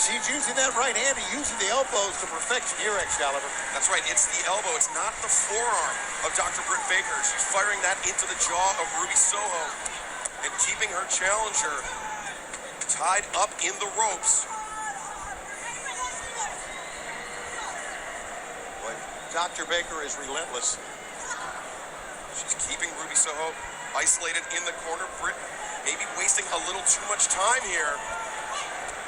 She's using that right hand and using the elbows to perfection here, Excalibur. That's right. It's the elbow. It's not the forearm of Dr. Britt Baker. She's firing that into the jaw of Ruby Soho and keeping her challenger tied up in the ropes. But Dr. Baker is relentless. She's keeping Ruby Soho isolated in the corner. Britt maybe wasting a little too much time here.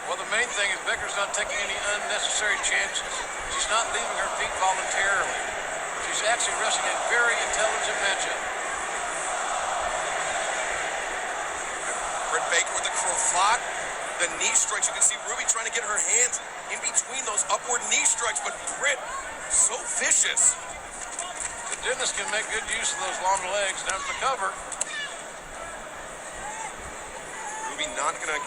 Well, the main thing is Baker's not taking any unnecessary chances. She's not leaving her feet voluntarily. She's actually wrestling a very intelligent matchup. Britt Baker with the cravat, the knee strikes. You can see Ruby trying to get her hands in between those upward knee strikes, but Britt, so vicious. The dentist can make good use of those long legs. Down the cover. Ruby not going to...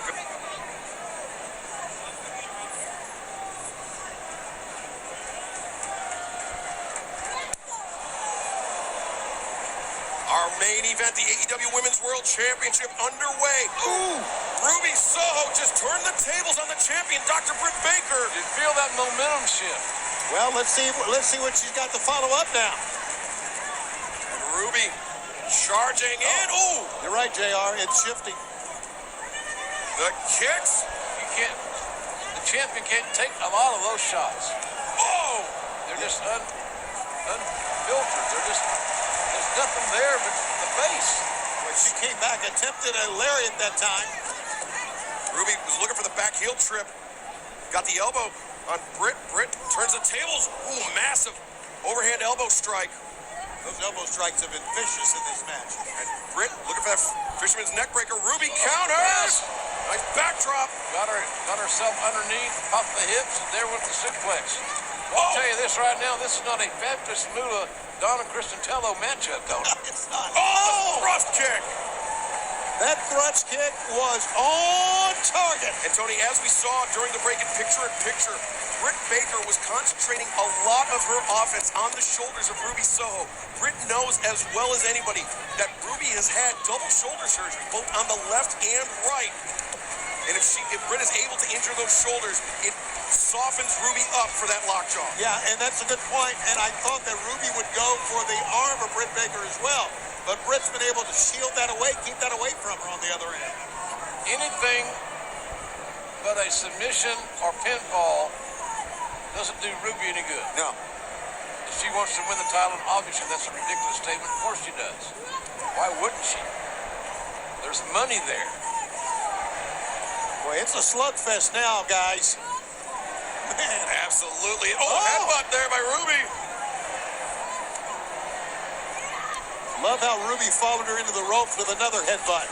Our main event, the AEW Women's World Championship underway. Ooh! Ruby Soho just turned the tables on the champion, Dr. Britt Baker. Did you feel that momentum shift? Well, let's see what she's got to follow up now. And Ruby charging in. Ooh! You're right, JR. It's shifting. The kicks. The champion can't take a lot of those shots. Oh! They're just unfiltered. There's nothing there but the face. When she came back, attempted a lariat that time. Ruby was looking for the back heel trip. Got the elbow on Britt. Britt turns the tables. Ooh, massive overhand elbow strike. Those elbow strikes have been vicious in this match. And Britt looking for that fisherman's neck breaker. Ruby counters. Nice backdrop. Got herself underneath, popped the hips, and there went the suplex. I'll tell you this right now, this is not a Baptist Moolah Donna Cristantello matchup, Tony. It's not. Oh, the thrust kick. That thrust kick was on target. And Tony, as we saw during the break in picture-in-picture, Britt Baker was concentrating a lot of her offense on the shoulders of Ruby Soho. Britt knows as well as anybody that Ruby has had double shoulder surgery, both on the left and right. And if Britt is able to injure those shoulders, it softens Ruby up for that lockjaw. Yeah, and that's a good point. And I thought that Ruby would go for the arm of Britt Baker as well. But Britt's been able to shield that away, keep that away from her on the other end. Anything but a submission or pinfall doesn't do Ruby any good. No. If she wants to win the title, and obviously that's a ridiculous statement. Of course she does. Why wouldn't she? There's money there. Boy, it's a slugfest now, guys. Man. Absolutely. Oh, headbutt there by Ruby. Love how Ruby followed her into the ropes with another headbutt.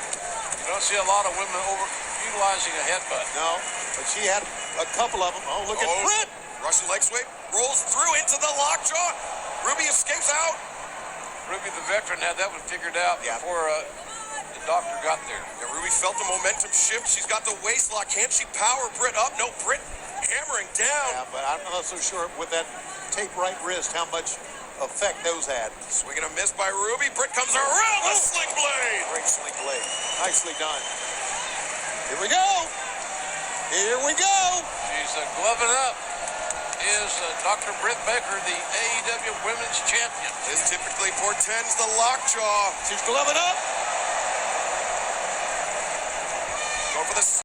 You don't see a lot of women utilizing a headbutt. No, but she had a couple of them. Oh, look at Britt. Russian leg sweep rolls through into the lockjaw. Ruby escapes out. Ruby, the veteran, had that one figured out before the doctor got there. Yeah, Ruby felt the momentum shift. She's got the waist lock. Can she power Britt up? No, Britt hammering down. Yeah, but I'm not so sure with that tape right wrist how much effect those had. Swing and a miss by Ruby. Britt comes around the sling blade. Great sling blade. Nicely done. Here we go. Here we go. She's gloving up. Is Dr. Britt Baker, the AEW Women's Champion. This typically portends the lockjaw. She's gloving up.